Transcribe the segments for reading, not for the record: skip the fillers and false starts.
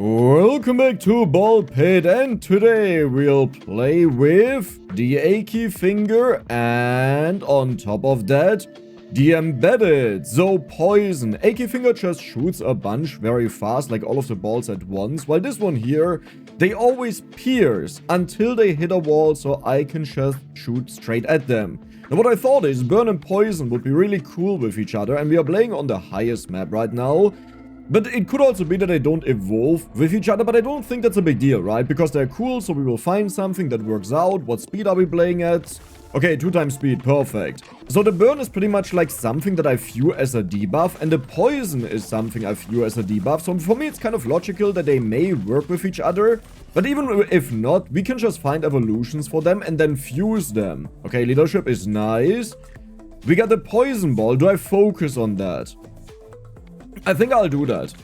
Welcome back to ballxpit, and today we'll play with the AK finger and on top of that, the embedded. So poison. AK finger just shoots a bunch very fast, like all of the balls at once, while this one here, they always pierce until they hit a wall so I can just shoot straight at them. Now what I thought is burn and poison would be really cool with each other, and we are playing on the highest map right now. But it could also be that they don't evolve with each other, but I don't think that's a big deal, right? Because they're cool, so we will find something that works out. What speed are we playing at? Okay, 2 times speed, perfect. So the burn is pretty much like something that I view as a debuff, and the poison is something I view as a debuff. So for me, it's kind of logical that they may work with each other. But even if not, we can just find evolutions for them and then fuse them. Okay, leadership is nice. We got the poison ball. Do I focus on that? I think I'll do that.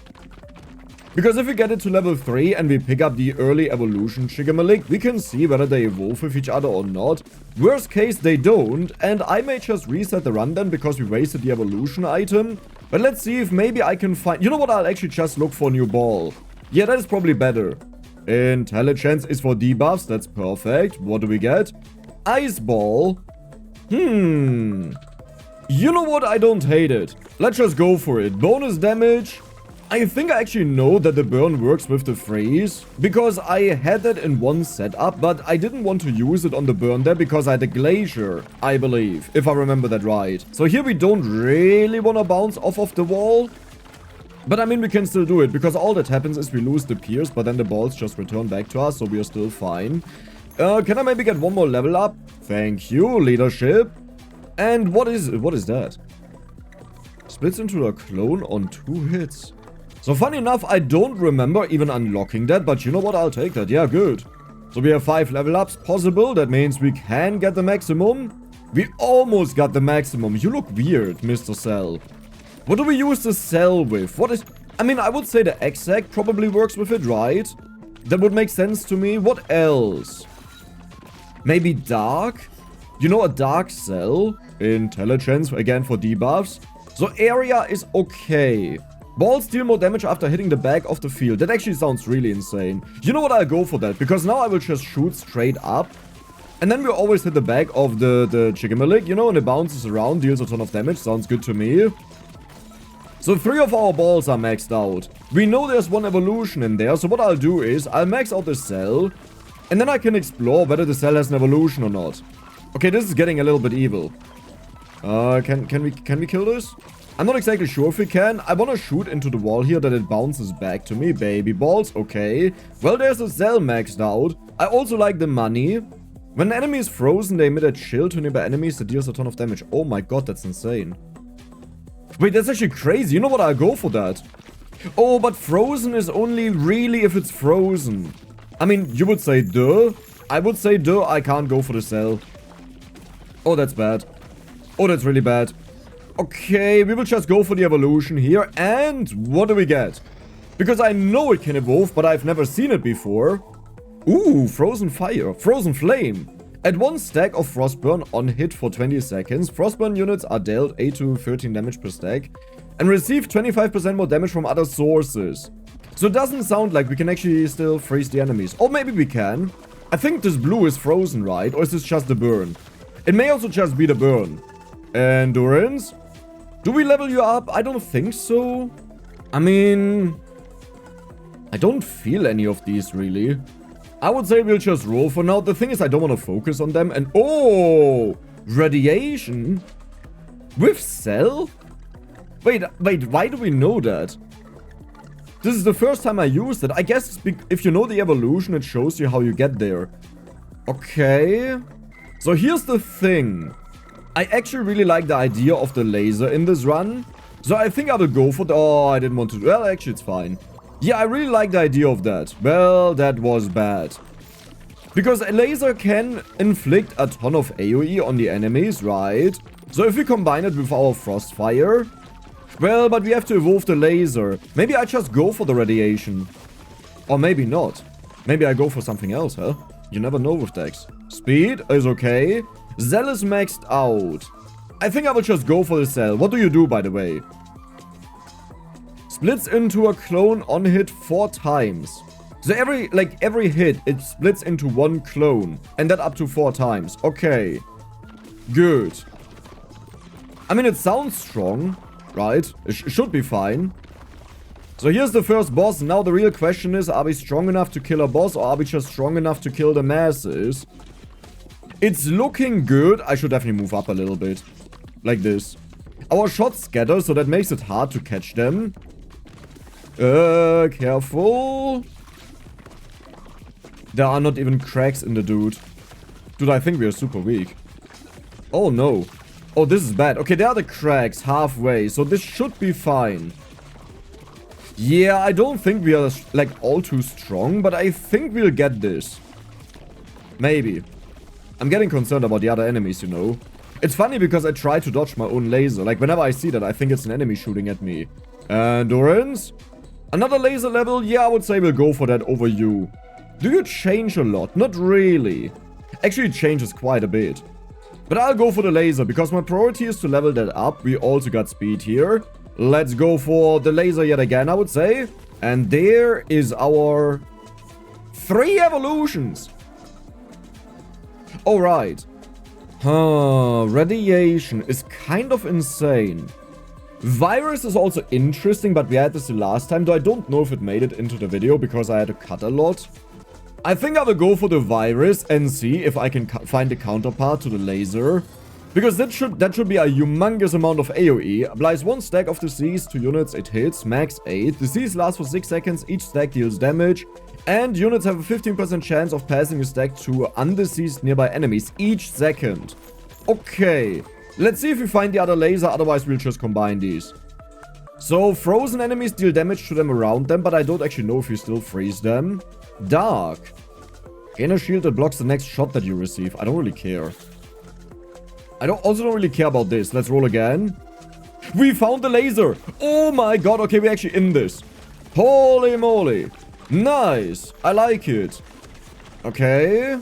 Because if we get it to level 3 and we pick up the early evolution Chigamalik, we can see whether they evolve with each other or not. Worst case, they don't, and I may just reset the run then because we wasted the evolution item. But let's see if maybe I can find... You know what? I'll actually just look for a new ball. Yeah, that is probably better. Intelligence is for debuffs. That's perfect. What do we get? Ice ball. You know what? I don't hate it. Let's just go for it. Bonus damage. I think I actually know that the burn works with the freeze, because I had that in one setup, but I didn't want to use it on the burn there because I had a glacier, I believe, if I remember that right. So here we don't really want to bounce off of the wall, but I mean we can still do it, because all that happens is we lose the pierce, but then the balls just return back to us, so we are still fine. Can I maybe get one more level up? Thank you, leadership. And what is that? Splits into a clone on 2 hits. So funny enough, I don't remember even unlocking that, but you know what? I'll take that. Yeah, good. So we have 5 level ups possible. That means we can get the maximum. We almost got the maximum. You look weird, Mr. Cell. What do we use the cell with? What is... I mean, I would say the exact probably works with it, right? That would make sense to me. What else? Maybe dark? You know, a dark cell. Intelligence, again for debuffs. So area is okay. Balls deal more damage after hitting the back of the field. That actually sounds really insane. You know what? I'll go for that, because now I will just shoot straight up. And then we always hit the back of the Chigamalik, you know, and it bounces around, deals a ton of damage. Sounds good to me. So 3 of our balls are maxed out. We know there's 1 evolution in there, so what I'll do is I'll max out the cell, and then I can explore whether the cell has an evolution or not. Okay, this is getting a little bit evil. Can we kill this? I'm not exactly sure if we can. I want to shoot into the wall here that it bounces back to me. Baby balls, okay. Well, there's a cell maxed out. I also like the money. When an enemy is frozen, they emit a chill to nearby enemies that deals a ton of damage. Oh my god, that's insane. Wait, that's actually crazy. You know what? I'll go for that. Oh, but frozen is only really if it's frozen. I mean, you would say duh. I would say duh. I can't go for the cell. Oh, that's bad. Oh, that's really bad. Okay, we will just go for the evolution here. And what do we get? Because I know it can evolve, but I've never seen it before. Ooh, frozen fire. Frozen flame. At 1 stack of frostburn on hit for 20 seconds, frostburn units are dealt 8 to 13 damage per stack and receive 25% more damage from other sources. So it doesn't sound like we can actually still freeze the enemies. Or maybe we can. I think this blue is frozen, right? Or is this just the burn? It may also just be the burn. Endurance. Do we level you up? I don't think so. I mean, I don't feel any of these really. I would say we'll just roll for now. The thing is, I don't want to focus on them. And oh, radiation with cell? Wait, why do we know that? This is the first time I used it. I guess if you know the evolution, it shows you how you get there. Okay. So here's the thing. I actually really like the idea of the laser in this run. So I think I will go for the... Oh, I didn't want to... Well, actually, it's fine. Yeah, I really like the idea of that. Well, that was bad. Because a laser can inflict a ton of AoE on the enemies, right? So if we combine it with our frostfire... Well, but we have to evolve the laser. Maybe I just go for the radiation. Or maybe not. Maybe I go for something else, huh? You never know with decks. Speed is okay. Cell is maxed out. I think I will just go for the cell. What do you do, by the way? Splits into a clone on hit 4 times. So every hit, it splits into 1 clone. And that up to 4 times. Okay. Good. I mean, it sounds strong, right? It should be fine. So here's the first boss. Now the real question is, are we strong enough to kill a boss, or are we just strong enough to kill the masses? It's looking good. I should definitely move up a little bit. Like this. Our shots scatter, so that makes it hard to catch them. Careful. There are not even cracks in the dude. Dude, I think we are super weak. Oh, no. Oh, this is bad. Okay, there are the cracks halfway, so this should be fine. Yeah, I don't think we are, like, all too strong, but I think we'll get this. Maybe. I'm getting concerned about the other enemies, you know. It's funny because I try to dodge my own laser. Like, whenever I see that, I think it's an enemy shooting at me. Endurance. Another laser level? Yeah, I would say we'll go for that over you. Do you change a lot? Not really. Actually, it changes quite a bit. But I'll go for the laser, because my priority is to level that up. We also got speed here. Let's go for the laser yet again, I would say. And there is our 3 evolutions. Alright. Radiation is kind of insane. Virus is also interesting, but we had this the last time, though I don't know if it made it into the video because I had to cut a lot. I think I will go for the virus and see if I can find a counterpart to the laser. Because that should be a humongous amount of AoE. Applies 1 stack of disease to units it hits, max 8. Disease lasts for 6 seconds, each stack deals damage. And units have a 15% chance of passing a stack to undeceased nearby enemies each second. Okay, let's see if we find the other laser, otherwise we'll just combine these. So, frozen enemies deal damage to them around them, but I don't actually know if you still freeze them. Dark. Gain a shield that blocks the next shot that you receive. I don't really care. I also don't really care about this. Let's roll again. We found the laser. Oh my god. Okay, we're actually in this. Holy moly. Nice. I like it. Okay.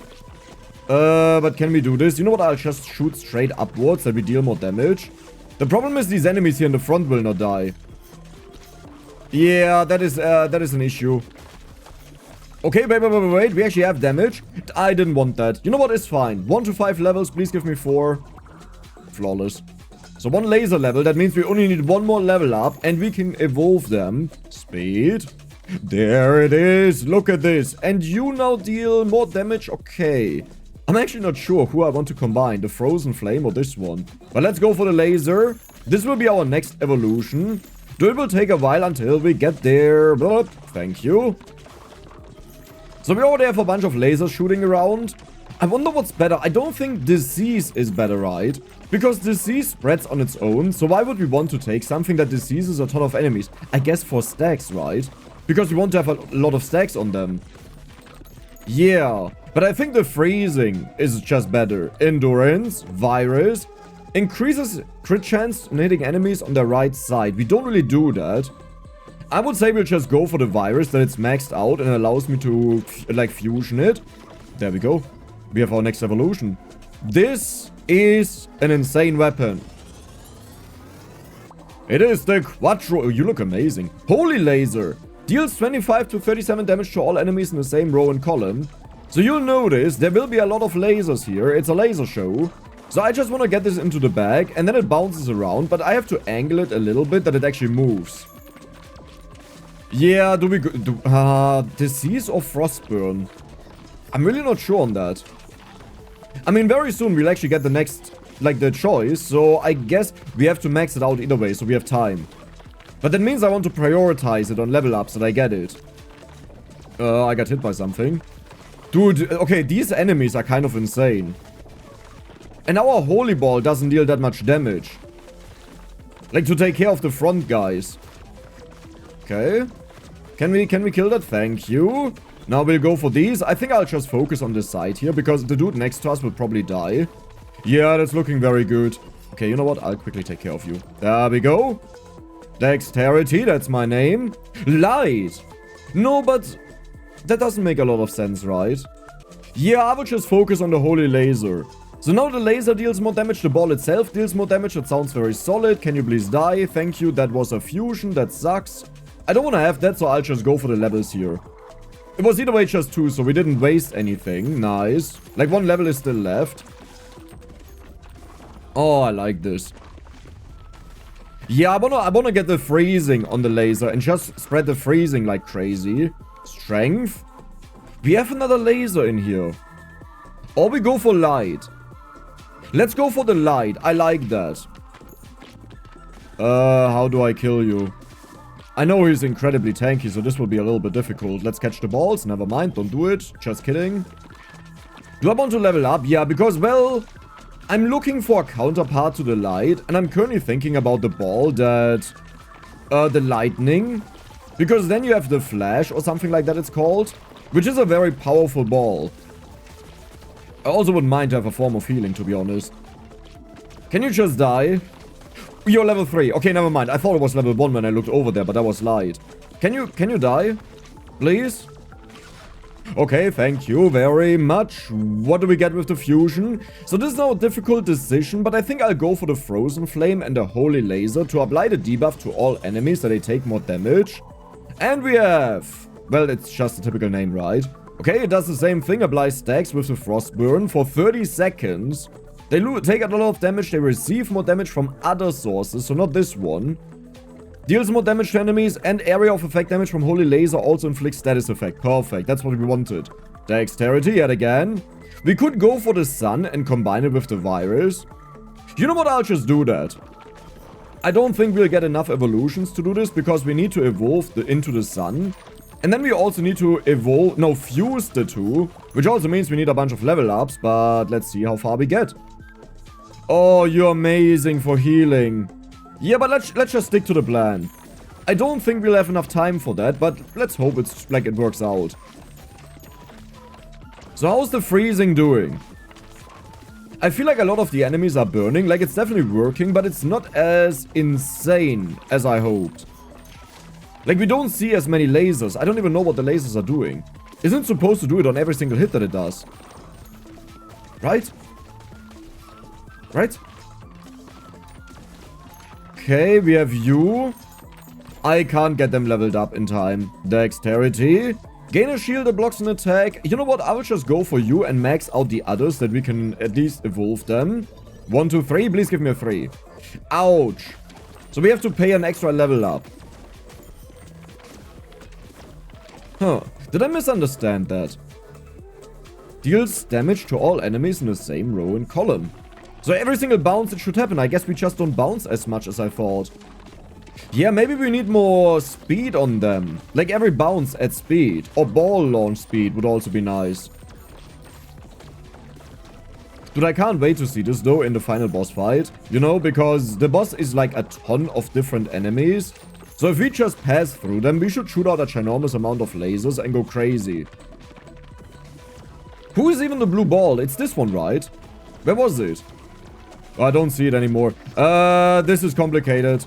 But can we do this? You know what? I'll just shoot straight upwards that we deal more damage. The problem is these enemies here in the front will not die. Yeah, that is an issue. Okay, wait. We actually have damage. I didn't want that. You know what? It's fine. 1 to 5 levels. Please give me 4. Flawless. So 1 laser level. That means we only need 1 more level up. And we can evolve them. Speed. There it is. Look at this. And you now deal more damage. Okay. I'm actually not sure who I want to combine. The frozen flame or this one. But let's go for the laser. This will be our next evolution. Though it will take a while until we get there. But thank you. So we already have a bunch of lasers shooting around. I wonder what's better. I don't think disease is better, right? Because disease spreads on its own. So why would we want to take something that diseases a ton of enemies? I guess for stacks, right? Because we want to have a lot of stacks on them. Yeah. But I think the freezing is just better. Endurance, virus, increases crit chance on hitting enemies on the right side. We don't really do that. I would say we'll just go for the virus, that it's maxed out and allows me to, like, fusion it. There we go. We have our next evolution. This is an insane weapon. It is the quattro. Oh, you look amazing. Holy laser. Deals 25 to 37 damage to all enemies in the same row and column. So you'll notice there will be a lot of lasers here. It's a laser show. So I just want to get this into the bag and then it bounces around. But I have to angle it a little bit that it actually moves. Yeah, disease or frostburn? I'm really not sure on that. I mean, very soon we'll actually get the next, like, the choice. So I guess we have to max it out either way, so we have time. But that means I want to prioritize it on level ups that I get it. I got hit by something. Dude, okay, these enemies are kind of insane. And our holy ball doesn't deal that much damage. Like, to take care of the front guys. Okay. Can we kill that? Thank you. Now we'll go for these. I think I'll just focus on this side here because the dude next to us will probably die. Yeah, that's looking very good. Okay, you know what? I'll quickly take care of you. There we go. Dexterity, that's my name. Light. No, but that doesn't make a lot of sense, right? Yeah, I will just focus on the holy laser. So now the laser deals more damage, the ball itself deals more damage. That sounds very solid. Can you please die? Thank you. That was a fusion. That sucks. I don't want to have that, so I'll just go for the levels here. It was either way just 2, so we didn't waste anything. Nice. Like, 1 level is still left. Oh, I like this. Yeah, I wanna get the freezing on the laser and just spread the freezing like crazy. Strength. We have another laser in here. Or we go for light. Let's go for the light. I like that. How do I kill you? I know he's incredibly tanky, so this will be a little bit difficult. Let's catch the balls. Never mind, don't do it. Just kidding. Do I want to level up? Yeah, because, well, I'm looking for a counterpart to the light, and I'm currently thinking about the ball that... the lightning. Because then you have the flash, or something like that it's called, which is a very powerful ball. I also wouldn't mind to have a form of healing, to be honest. Can you just die? You're level 3. Okay, never mind. I thought it was level 1 when I looked over there, but that was light. Can you die? Please? Okay, thank you very much. What do we get with the fusion? So this is now a difficult decision, but I think I'll go for the frozen flame and the holy laser to apply the debuff to all enemies so they take more damage. And we have... well, it's just a typical name, right? Okay, it does the same thing. Apply stacks with the frost burn for 30 seconds. They take a lot of damage. They receive more damage from other sources, so not this one. Deals more damage to enemies, and area of effect damage from holy laser also inflicts status effect. Perfect, that's what we wanted. Dexterity yet again. We could go for the sun and combine it with the virus. You know what, I'll just do that. I don't think we'll get enough evolutions to do this, because we need to evolve into the sun. And then we also need to fuse the two, which also means we need a bunch of level ups, but let's see how far we get. Oh, you're amazing for healing. Yeah, but let's just stick to the plan. I don't think we'll have enough time for that, but let's hope it's like it works out. So how's the freezing doing? I feel like a lot of the enemies are burning, like it's definitely working, but it's not as insane as I hoped. Like we don't see as many lasers. I don't even know what the lasers are doing. Isn't it supposed to do it on every single hit that it does? Right? Right? Okay, we have you. I can't get them leveled up in time. Dexterity. Gain a shield that blocks an attack. You know what? I will just go for you and max out the others that we can at least evolve them. 1, 2, 3. Please give me a 3. Ouch. So we have to pay an extra level up. Huh. Did I misunderstand that? Deals damage to all enemies in the same row and column. So every single bounce it should happen. I guess we just don't bounce as much as I thought. Yeah, maybe we need more speed on them. Like every bounce at speed. Or ball launch speed would also be nice. Dude, I can't wait to see this though in the final boss fight. You know, because the boss is like a ton of different enemies. So if we just pass through them, we should shoot out a ginormous amount of lasers and go crazy. Who is even the blue ball? It's this one, right? Where was it? Oh, I don't see it anymore. This is complicated.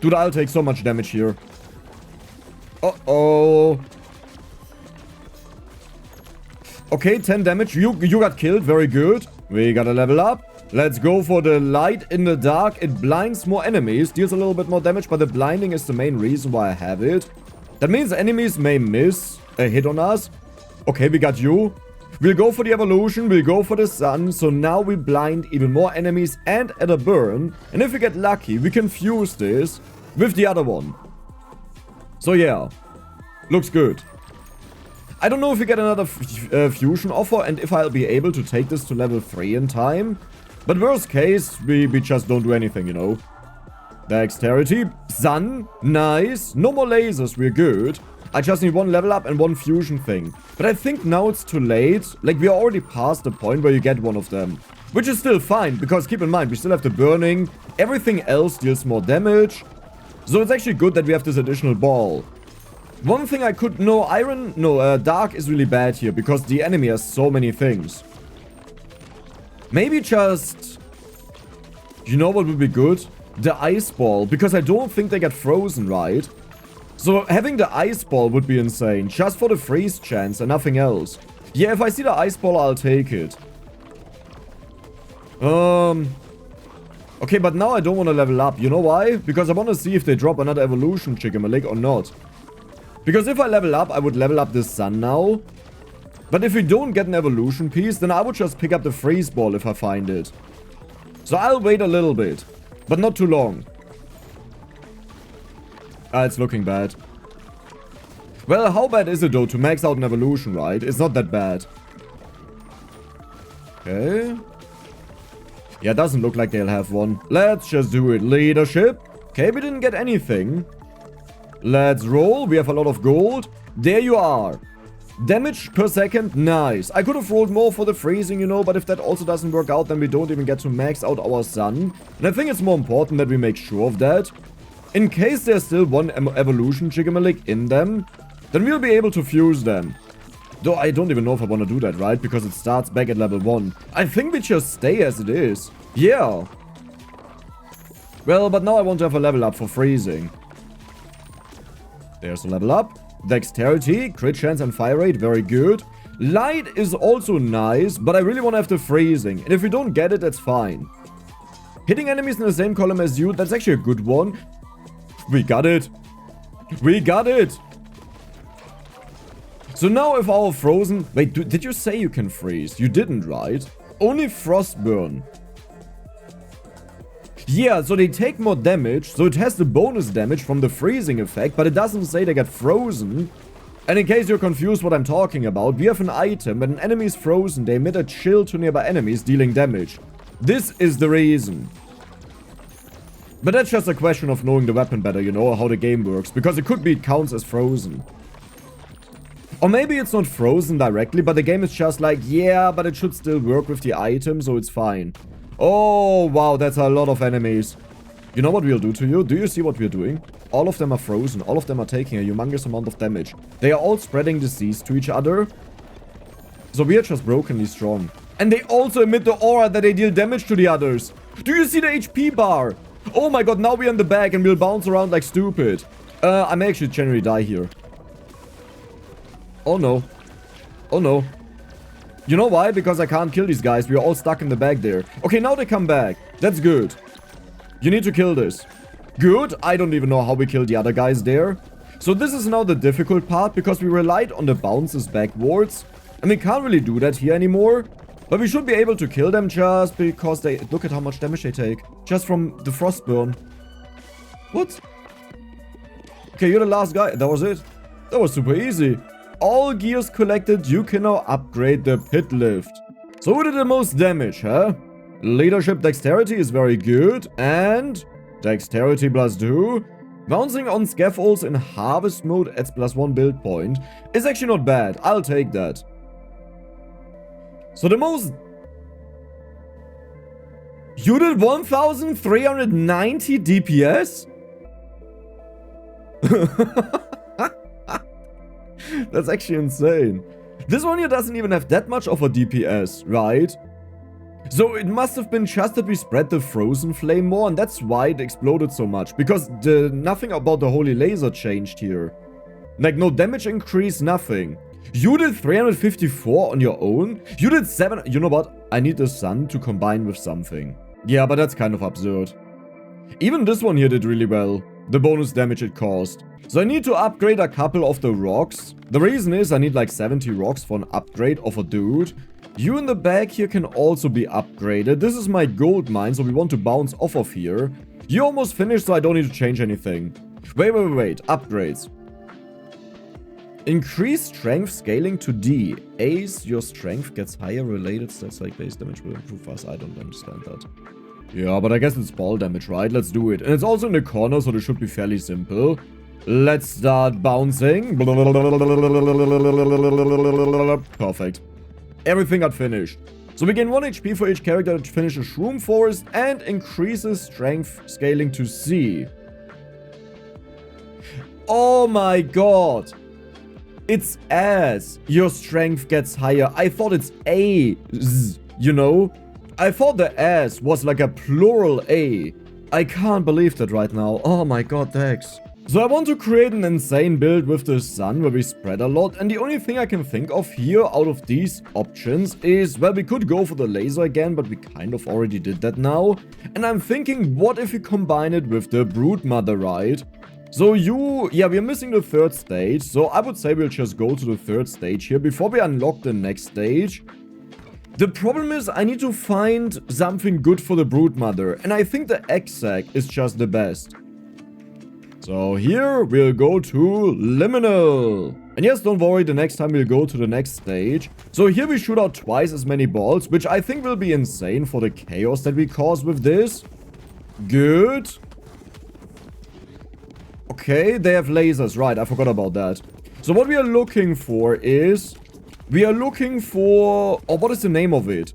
Dude, I'll take so much damage here. Uh-oh. Okay, 10 damage. You got killed. Very good. We gotta level up. Let's go for the light in the dark. It blinds more enemies. Deals a little bit more damage, but the blinding is the main reason why I have it. That means enemies may miss a hit on us. Okay, we got you. We'll go for the evolution, we'll go for the sun, so now we blind even more enemies and add a burn. And if we get lucky, we can fuse this with the other one. So yeah, looks good. I don't know if we get another fusion offer and if I'll be able to take this to level 3 in time. But worst case, we just don't do anything, you know. Dexterity, sun, nice. No more lasers, we're good. I just need 1 level up and 1 fusion thing. But I think now it's too late. Like, we are already past the point where you get one of them. Which is still fine, because keep in mind, we still have the burning. Everything else deals more damage. So it's actually good that we have this additional ball. One thing I could... dark is really bad here, because the enemy has so many things. Maybe just... You know what would be good? The ice ball, because I don't think they get frozen, right? So having the ice ball would be insane, just for the freeze chance and nothing else. Yeah, if I see the ice ball, I'll take it. Okay, but now I don't want to level up. You know why? Because I want to see if they drop another evolution Chicken-a-Leg or not. Because if I level up, I would level up this sun now. But if we don't get an evolution piece, then I would just pick up the freeze ball if I find it. So I'll wait a little bit, but not too long. Ah, it's looking bad. Well, how bad is it though to max out an evolution, right? It's not that bad. Okay. Yeah, doesn't look like they'll have one. Let's just do it. Leadership. Okay, we didn't get anything. Let's roll. We have a lot of gold. There you are. Damage per second. Nice. I could have rolled more for the freezing, you know, but if that also doesn't work out, then we don't even get to max out our sun. And I think it's more important that we make sure of that. In case there's still one evolution Jiggamalik in them, then we'll be able to fuse them. Though I don't even know if I want to do that, right? Because it starts back at level 1. I think we just stay as it is. Yeah. Well, but now I want to have a level up for freezing. There's a level up. Dexterity, crit chance and fire rate, very good. Light is also nice, but I really want to have the freezing. And if we don't get it, that's fine. Hitting enemies in the same column as you, that's actually a good one. We got it. We got it. So now if our frozen... Wait, did you say you can freeze? You didn't, right? Only frostburn. Yeah, so they take more damage, so it has the bonus damage from the freezing effect, but it doesn't say they get frozen. And in case you're confused what I'm talking about, we have an item, when an enemy is frozen, they emit a chill to nearby enemies, dealing damage. This is the reason. But that's just a question of knowing the weapon better, you know, how the game works, because it could be it counts as frozen. Or maybe it's not frozen directly, but the game is just like, yeah, but it should still work with the item, so it's fine. Oh, wow, that's a lot of enemies. You know what we'll do to you? Do you see what we're doing? All of them are frozen. All of them are taking a humongous amount of damage. They are all spreading disease to each other. So we are just brokenly strong. And they also emit the aura that they deal damage to the others. Do you see the HP bar? Oh my god, now we're in the back and we'll bounce around like stupid. I may actually generally die here. Oh no. Oh no. You know why? Because I can't kill these guys. We're all stuck in the back there. Okay, now they come back. That's good. You need to kill this. Good. I don't even know how we killed the other guys there. So this is now the difficult part because we relied on the bounces backwards. And we can't really do that here anymore. But we should be able to kill them just because they... Look at how much damage they take. Just from the frostburn. What? Okay, you're the last guy. That was it. That was super easy. All gears collected, you can now upgrade the pit lift. So who did the most damage, huh? Leadership dexterity is very good. And dexterity +2. Bouncing on scaffolds in harvest mode adds +1 build point. Is actually not bad. I'll take that. So the most... You did 1390 DPS? That's actually insane. This one here doesn't even have that much of a DPS, right? So it must have been just that we spread the frozen flame more, and that's why it exploded so much. Because nothing about the holy laser changed here. Like, no damage increase, nothing. You did 354 on your own? You did 7... You know what? I need the sun to combine with something. Yeah, but that's kind of absurd. Even this one here did really well. The bonus damage it caused. So I need to upgrade a couple of the rocks. The reason is I need like 70 rocks for an upgrade of a dude. You in the back here can also be upgraded. This is my gold mine, so we want to bounce off of here. You almost finished, so I don't need to change anything. Wait. Upgrades. Increase strength scaling to D. As your strength gets higher, related stats like base damage will improve fast. I don't understand that. Yeah, but I guess it's ball damage, right? Let's do it. And it's also in the corner, so this should be fairly simple. Let's start bouncing. Perfect. Everything got finished. So we gain 1 HP for each character that finishes Shroom Forest and increases strength scaling to C. Oh my god. It's as your strength gets higher. I thought it's A, you know? I thought the S was like a plural A. I can't believe that right now. Oh my god, Dex. So I want to create an insane build with the sun where we spread a lot, and the only thing I can think of here out of these options is, well, we could go for the laser again, but we kind of already did that now. And I'm thinking, what if we combine it with the Broodmother, right? So yeah, we're missing the third stage. So I would say we'll just go to the third stage here before we unlock the next stage. The problem is I need to find something good for the Broodmother. And I think the egg sac is just the best. So here we'll go to Liminal. And yes, don't worry, the next time we'll go to the next stage. So here we shoot out twice as many balls, which I think will be insane for the chaos that we cause with this. Good. Okay, they have lasers. Right, I forgot about that. So what we are looking for is... We are looking for... Oh, what is the name of it?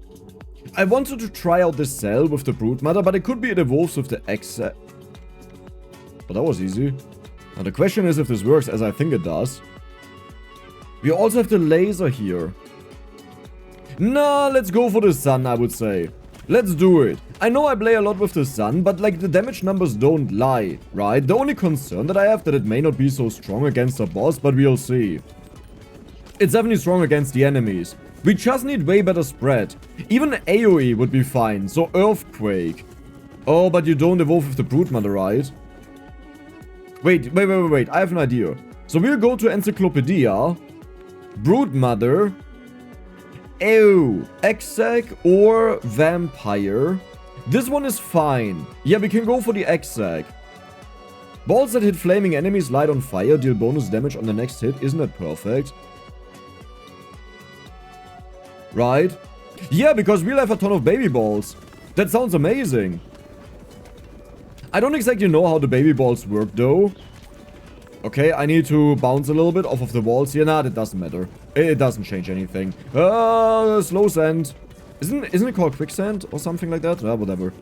I wanted to try out this cell with the Broodmother, but it could be it evolves with the X... But that was easy. Now the question is if this works as I think it does. We also have the laser here. Nah, let's go for the sun, I would say. Let's do it. I know I play a lot with the sun, but like the damage numbers don't lie, right? The only concern that I have that it may not be so strong against the boss, but we'll see. It's definitely strong against the enemies. We just need way better spread. Even AoE would be fine, so Earthquake. Oh, but you don't evolve with the Broodmother, right? Wait. I have an idea. So we'll go to Encyclopedia. Broodmother. Exec or Vampire. This one is fine. Yeah, we can go for the Exec. Balls that hit flaming enemies light on fire deal bonus damage on the next hit. Isn't that perfect? Right? Yeah, because we'll have a ton of baby balls. That sounds amazing. I don't exactly know how the baby balls work though. Okay, I need to bounce a little bit off of the walls here. Nah, that doesn't matter. It doesn't change anything. Slow sand. Isn't it called quicksand or something like that? Whatever.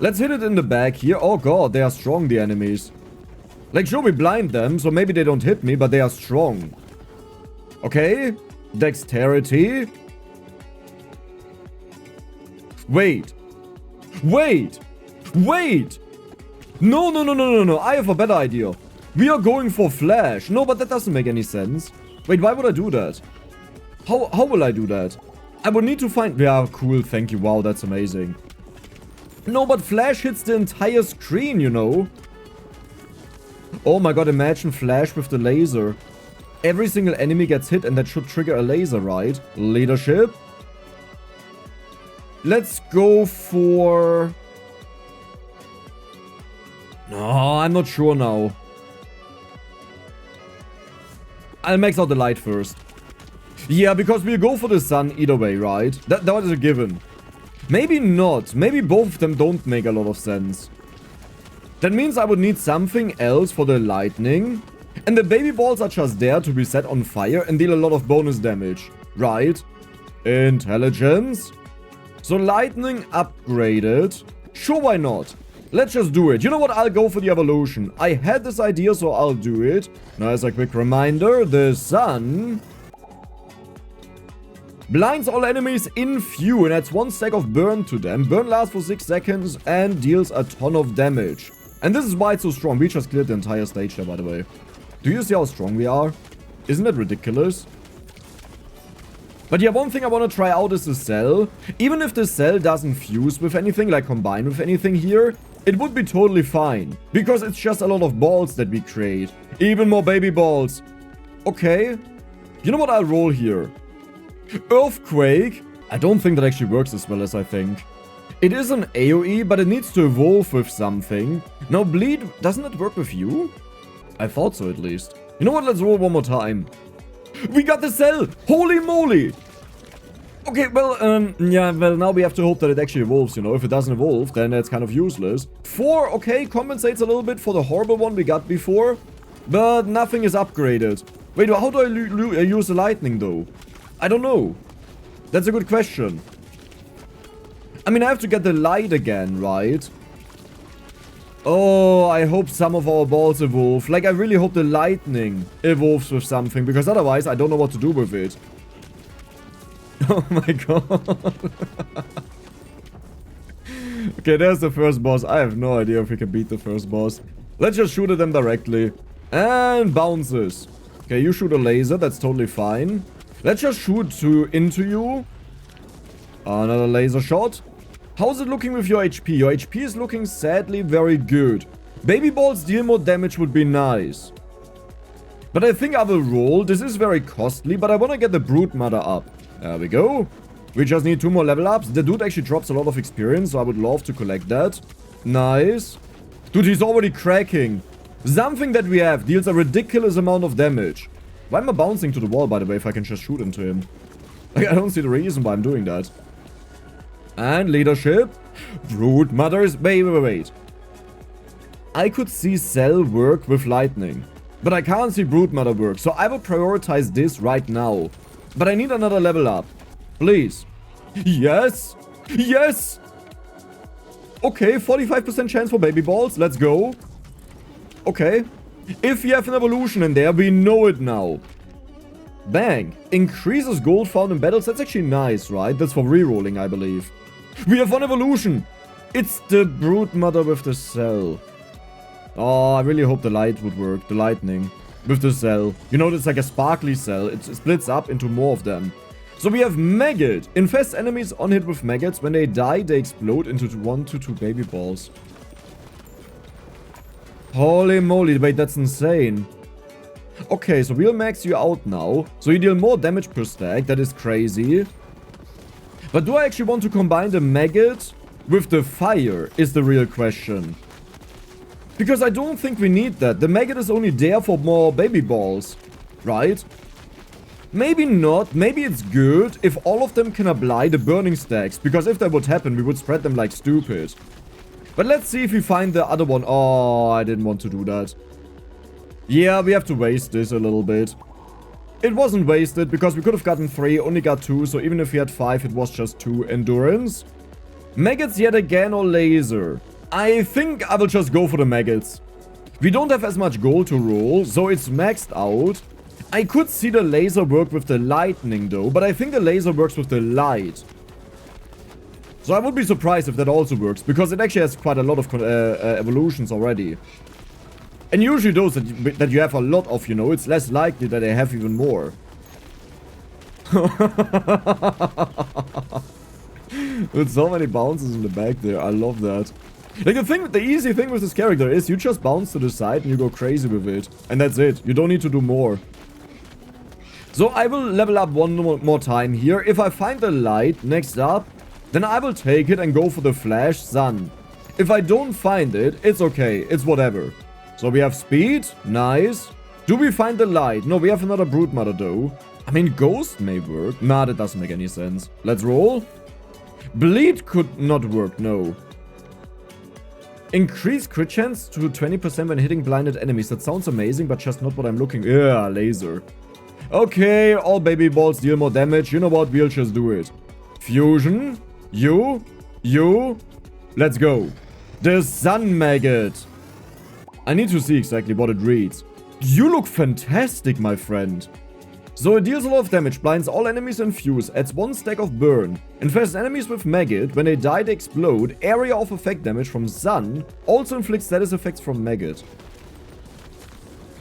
Let's hit it in the back here. Oh god, they are strong, the enemies. Like, sure, we blind them, so maybe they don't hit me, but they are strong. Okay. Dexterity. Wait. No. I have a better idea. We are going for flash. No, but that doesn't make any sense. Wait, why would I do that? How will I do that? I would need to find... Yeah, cool. Thank you. Wow, that's amazing. No, but flash hits the entire screen, you know. Oh my god, imagine flash with the laser. Every single enemy gets hit and that should trigger a laser, right? Leadership. Let's go for... No, I'm not sure now. I'll max out the light first. Yeah, because we'll go for the sun either way, right? That is a given. Maybe not. Maybe both of them don't make a lot of sense. That means I would need something else for the lightning. And the baby balls are just there to be set on fire and deal a lot of bonus damage. Right? Intelligence. So lightning upgraded. Sure, why not? Let's just do it. You know what? I'll go for the evolution. I had this idea, so I'll do it. Now, as a quick reminder, the sun blinds all enemies in few and adds 1 stack of burn to them. Burn lasts for 6 seconds and deals a ton of damage. And this is why it's so strong. We just cleared the entire stage there, by the way. Do you see how strong we are? Isn't that ridiculous? But yeah, one thing I want to try out is the cell. Even if the cell doesn't fuse with anything, like combine with anything here, it would be totally fine. Because it's just a lot of balls that we create. Even more baby balls. Okay. You know what? I'll roll here. Earthquake. I don't think that actually works as well as I think. It is an AoE, but it needs to evolve with something. Now, bleed, doesn't it work with you? I thought so, at least. You know what? Let's roll one more time. We got the cell! Holy moly! Okay, well, yeah, well, now we have to hope that it actually evolves, you know. If it doesn't evolve, then it's kind of useless. 4, okay, compensates a little bit for the horrible one we got before. But nothing is upgraded. Wait, how do I use the lightning, though? I don't know. That's a good question. I mean, I have to get the light again, right? Oh, I hope some of our balls evolve. Like, I really hope the lightning evolves with something, because otherwise I don't know what to do with it. Oh my god. Okay, there's the first boss. I have no idea if we can beat the first boss. Let's just shoot at them directly. And bounces. Okay, you shoot a laser. That's totally fine. Let's just shoot into you. Another laser shot. How's it looking with your HP? Your HP is looking sadly very good. Baby balls deal more damage would be nice. But I think I will roll. This is very costly, but I want to get the Broodmother up. There we go. We just need 2 more level ups. The dude actually drops a lot of experience, so I would love to collect that. Nice. Dude, he's already cracking. Something that we have deals a ridiculous amount of damage. Why am I bouncing to the wall, by the way, if I can just shoot into him? Like, I don't see the reason why I'm doing that. And leadership. Broodmothers. Wait. I could see Cell work with lightning. But I can't see Broodmother work, so I will prioritize this right now. But I need another level up. Please. Yes. Yes. Okay, 45% chance for baby balls. Let's go. Okay. If you have an evolution in there, we know it now. Bang. Increases gold found in battles. That's actually nice, right? That's for rerolling, I believe. We have one evolution. It's the Broodmother with the cell. Oh, I really hope the light would work. The lightning. With the cell. You know, it's like a sparkly cell. It splits up into more of them. So we have Maggot. Infest enemies on hit with maggots. When they die, they explode into 1 to 2 baby balls. Holy moly. Wait, that's insane. Okay, so we'll max you out now. So you deal more damage per stack. That is crazy. But do I actually want to combine the maggot with the fire is the real question. Because I don't think we need that. The maggot is only there for more baby balls. Right? Maybe not. Maybe it's good if all of them can apply the burning stacks. Because if that would happen, we would spread them like stupid. But let's see if we find the other one. Oh, I didn't want to do that. Yeah, we have to waste this a little bit. It wasn't wasted because we could have gotten 3, only got 2. So even if we had 5, it was just 2 endurance. Maggots yet again or laser? I think I will just go for the maggots. We don't have as much gold to roll, so it's maxed out. I could see the laser work with the lightning though, but I think the laser works with the light. So I would be surprised if that also works, because it actually has quite a lot of evolutions already. And usually those that you have a lot of, you know, it's less likely that they have even more. With so many bounces in the back there, I love that. Like the easy thing with this character is you just bounce to the side and you go crazy with it. And that's it. You don't need to do more. So I will level up one more time here. If I find the light next up, then I will take it and go for the flash sun. If I don't find it, it's okay. It's whatever. So we have speed. Nice. Do we find the light? No, we have another Broodmother though. I mean, ghost may work. Nah, that doesn't make any sense. Let's roll. Bleed could not work. No. Increase crit chance to 20% when hitting blinded enemies. That sounds amazing, but just not what I'm looking. Yeah, laser. Okay, all baby balls deal more damage. You know what? We'll just do it. Fusion. You. Let's go. The Sun Maggot. I need to see exactly what it reads. You look fantastic, my friend. So it deals a lot of damage, blinds all enemies and fuse, adds 1 stack of burn, infests enemies with maggot, when they die they explode, area of effect damage from sun, also inflicts status effects from maggot.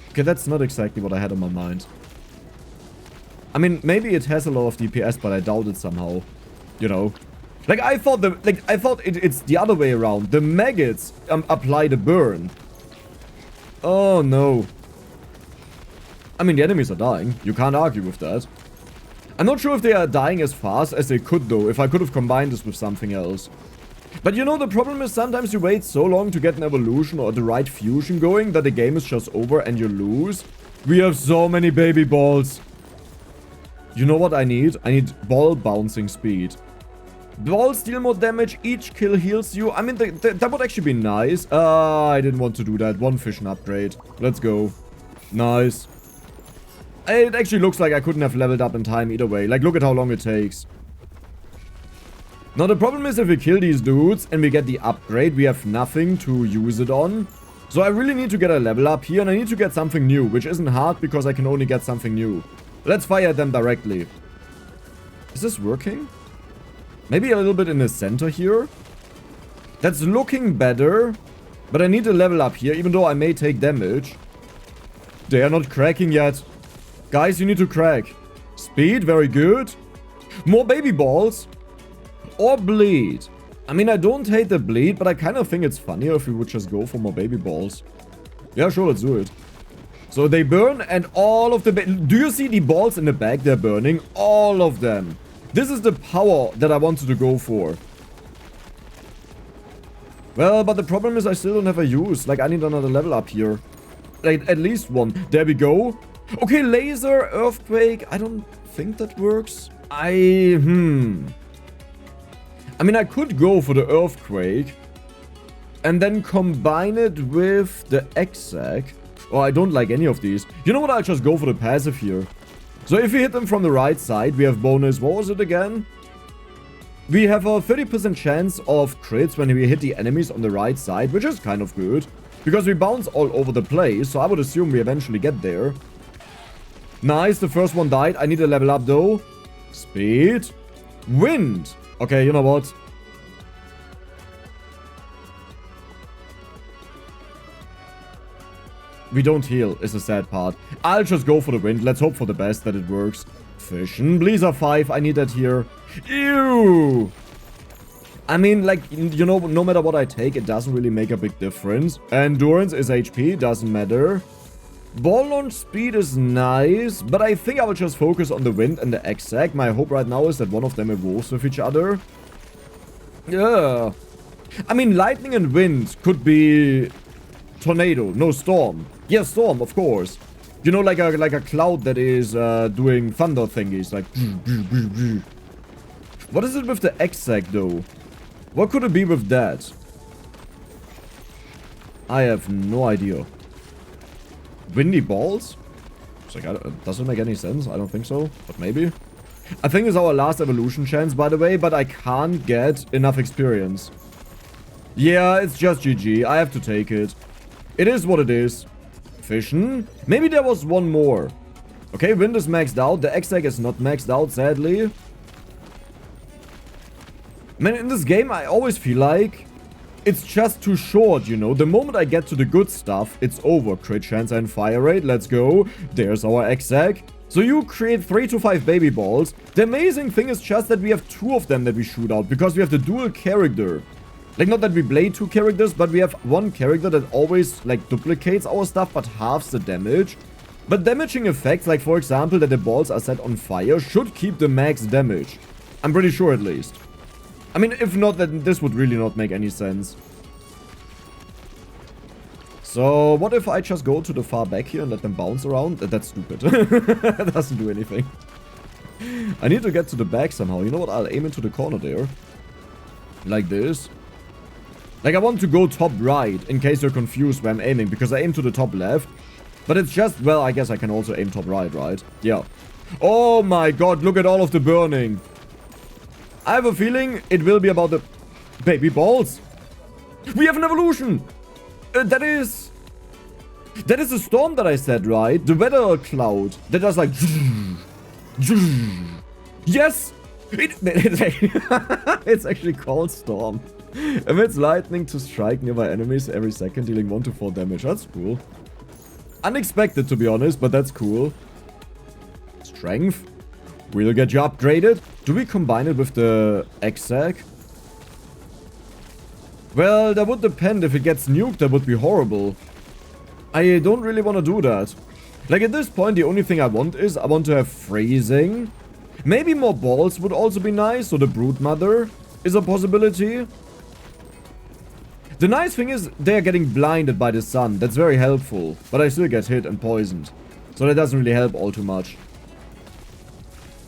Okay, that's not exactly what I had on my mind. I mean, maybe it has a lot of DPS, but I doubt it somehow. You know? Like, I thought it's the other way around. The maggots apply the burn. Oh, no. I mean, the enemies are dying. You can't argue with that. I'm not sure if they are dying as fast as they could, though, if I could have combined this with something else. But you know, the problem is sometimes you wait so long to get an evolution or the right fusion going that the game is just over and you lose. We have so many baby balls. You know what I need? I need ball bouncing speed. Balls deal more damage, each kill heals you. I mean, that would actually be nice. I didn't want to do that. 1 fission upgrade. Let's go. Nice. It actually looks like I couldn't have leveled up in time either way. Like, look at how long it takes. Now, the problem is if we kill these dudes and we get the upgrade, we have nothing to use it on. So I really need to get a level up here, and I need to get something new, which isn't hard because I can only get something new. Let's fire at them directly. Is this working? Maybe a little bit in the center here. That's looking better. But I need a level up here, even though I may take damage. They are not cracking yet. Guys, you need to crack. Speed, very good. More baby balls. Or bleed. I mean, I don't hate the bleed, but I kind of think it's funnier if we would just go for more baby balls. Yeah, sure, let's do it. So they burn and all of the... Do you see the balls in the back? They're burning. All of them. This is the power that I wanted to go for. Well, but the problem is I still don't have a use. Like, I need another level up here. Like, at least one. There we go. Okay, laser, earthquake. I don't think that works. I mean, I could go for the earthquake. And then combine it with the exact. Oh, I don't like any of these. You know what? I'll just go for the passive here. So if we hit them from the right side, we have bonus. What was it again? We have a 30% chance of crits when we hit the enemies on the right side, which is kind of good. Because we bounce all over the place, so I would assume we eventually get there. Nice, the first one died. I need to level up though. Speed. Wind. Okay, you know what? We don't heal, is the sad part. I'll just go for the wind. Let's hope for the best that it works. Fission. Blizzard 5. I need that here. Ew. I mean, like, you know, no matter what I take, it doesn't really make a big difference. Endurance is HP. Doesn't matter. Ball launch speed is nice, but I think I will just focus on the wind and the exact. My hope right now is that one of them evolves with each other. Yeah. I mean, lightning and wind could be... tornado. No, storm. Yeah, storm, of course. You know, like a cloud that is doing thunder thingies. Like... What is it with the exact, though? What could it be with that? I have no idea. Windy balls? It's like, doesn't make any sense. I don't think so, but maybe. I think it's our last evolution chance, by the way, but I can't get enough experience. Yeah, it's just GG. I have to take it. It is what it is. Fission? Maybe there was one more. Okay, wind is maxed out. The exact is not maxed out, sadly. Man, in this game, I always feel like it's just too short, you know. The moment I get to the good stuff, it's over. Crit chance and fire rate. Let's go. There's our exact. So you create 3 to 5 baby balls. The amazing thing is just that we have 2 of them that we shoot out because we have the dual character. Like, not that we blade 2 characters, but we have 1 character that always, like, duplicates our stuff but halves the damage. But damaging effects, like, for example, that the balls are set on fire, should keep the max damage. I'm pretty sure, at least. I mean, if not, then this would really not make any sense. So, what if I just go to the far back here and let them bounce around? That's stupid. That doesn't do anything. I need to get to the back somehow. You know what? I'll aim into the corner there. Like this. Like, I want to go top right, in case you're confused where I'm aiming, because I aim to the top left. But it's just, well, I guess I can also aim top right, right? Yeah. Oh my god, look at all of the burning. I have a feeling it will be about the baby balls. We have an evolution. That is a storm that I said, right? The weather cloud that does like... Yes! It's actually called storm. Emits lightning to strike nearby enemies every second, dealing 1 to 4 damage. That's cool. Unexpected, to be honest, but that's cool. Strength. We'll get you upgraded. Do we combine it with the exact? Well, that would depend. If it gets nuked, that would be horrible. I don't really want to do that. Like, at this point, the only thing I want is I want to have freezing. Maybe more balls would also be nice. So the Broodmother is a possibility. The nice thing is they're getting blinded by the sun. That's very helpful. But I still get hit and poisoned. So that doesn't really help all too much.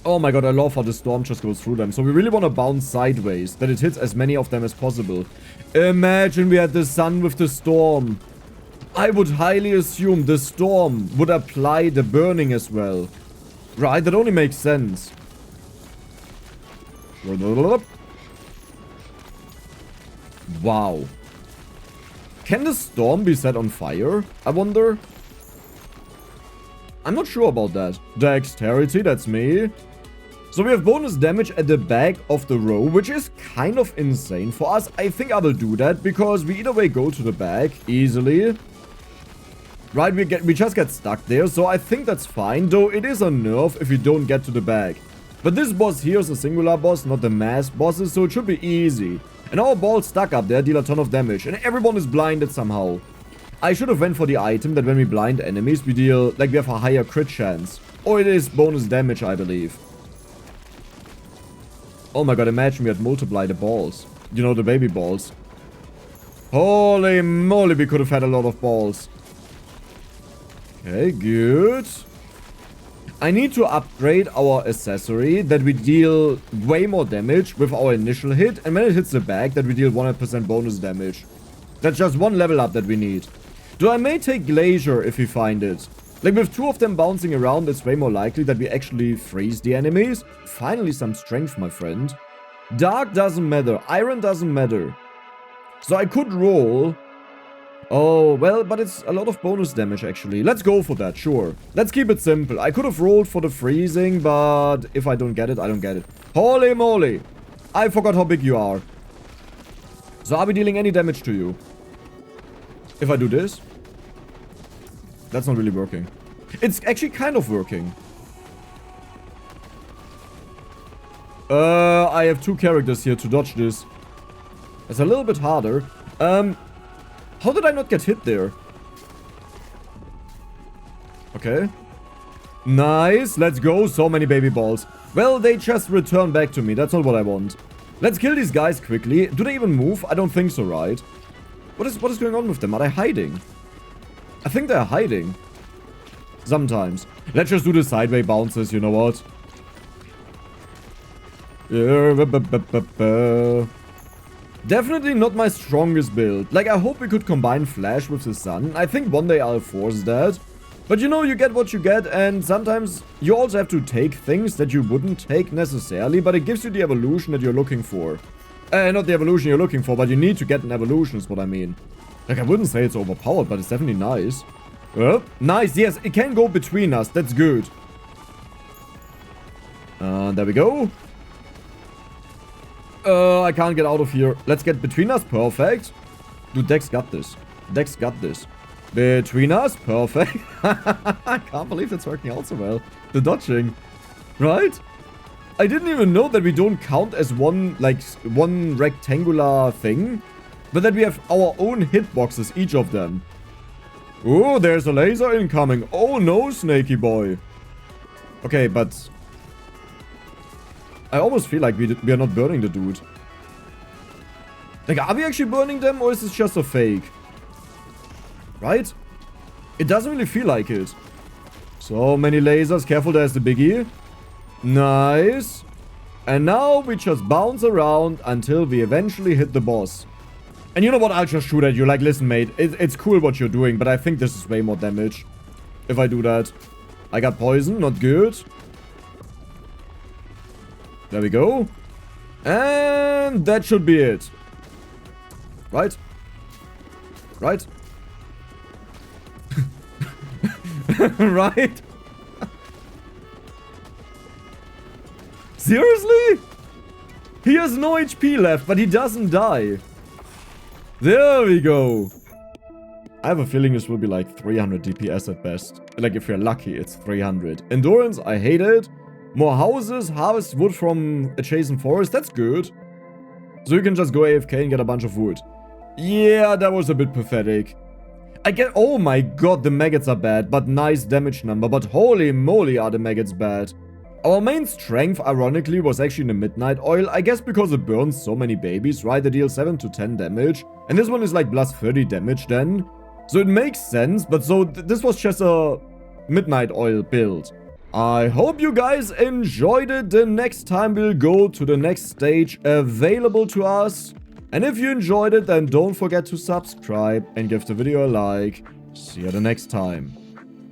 Oh my god, I love how the storm just goes through them. So we really want to bounce sideways, that it hits as many of them as possible. Imagine we had the sun with the storm. I would highly assume the storm would apply the burning as well. Right, that only makes sense. Wow. Can the storm be set on fire? I wonder. I'm not sure about that. Dexterity, that's me. So we have bonus damage at the back of the row, which is kind of insane for us. I think I will do that because we either way go to the back easily. Right, we just get stuck there, so I think that's fine. Though it is a nerf if you don't get to the back. But this boss here is a singular boss, not the mass bosses, so it should be easy. And our balls stuck up there deal a ton of damage, and everyone is blinded somehow. I should have went for the item that when we blind enemies, we deal, like we have a higher crit chance. Or it is bonus damage, I believe. Oh my god, imagine we had multiplied the balls. You know, the baby balls. Holy moly, we could have had a lot of balls. Okay, good. I need to upgrade our accessory that we deal way more damage with our initial hit. And when it hits the back, that we deal 100% bonus damage. That's just one level up that we need. Though I may take Glacier if we find it. Like with 2 of them bouncing around, it's way more likely that we actually freeze the enemies. Finally some strength, my friend. Dark doesn't matter. Iron doesn't matter. So I could roll. Oh, well, but it's a lot of bonus damage, actually. Let's go for that, sure. Let's keep it simple. I could have rolled for the freezing, but if I don't get it, I don't get it. Holy moly. I forgot how big you are. So are we dealing any damage to you? If I do this? That's not really working. It's actually kind of working. I have 2 characters here to dodge this. It's a little bit harder. How did I not get hit there? Okay. Nice. Let's go. So many baby balls. Well, they just return back to me. That's not what I want. Let's kill these guys quickly. Do they even move? I don't think so, right? What is going on with them? Are they hiding? I think they're hiding. Sometimes. Let's just do the sideway bounces, you know what? Definitely not my strongest build. Like, I hope we could combine Flash with the Sun. I think one day I'll force that. But you know, you get what you get, and sometimes you also have to take things that you wouldn't take necessarily, but it gives you the evolution that you're looking for. Not the evolution you're looking for, but you need to get an evolution is what I mean. Like, I wouldn't say it's overpowered, but it's definitely nice. Nice, yes, it can go between us. That's good. There we go. I can't get out of here. Let's get between us. Perfect. Dude, Dex got this. Dex got this. Between us. Perfect. I can't believe it's working out so well. The dodging. Right? I didn't even know that we don't count as one rectangular thing. But that we have our own hitboxes, each of them. Oh, there's a laser incoming. Oh no, snaky boy. Okay, but I almost feel like we are not burning the dude. Like, are we actually burning them, or is this just a fake? Right? It doesn't really feel like it. So many lasers. Careful, there's the biggie. Nice. And now we just bounce around until we eventually hit the boss. And you know what? I'll just shoot at you. Like, listen, mate. It's cool what you're doing, but I think this is way more damage. If I do that. I got poison. Not good. There we go. And that should be it. Right? Right? Right? Seriously? He has no HP left, but he doesn't die. There we go. I have a feeling this will be like 300 DPS at best. Like, if you're lucky, it's 300. Endurance, I hate it. More houses, harvest wood from adjacent forest. That's good. So you can just go AFK and get a bunch of wood. Yeah, that was a bit pathetic. Oh my god, the maggots are bad, but nice damage number. But holy moly are the maggots bad. Our main strength, ironically, was actually in the midnight oil. I guess because it burns so many babies, right? They deal 7 to 10 damage. And this one is like plus 30 damage then. So it makes sense, but so this was just a midnight oil build. I hope you guys enjoyed it. The next time we'll go to the next stage available to us. And if you enjoyed it, then don't forget to subscribe and give the video a like. See you the next time.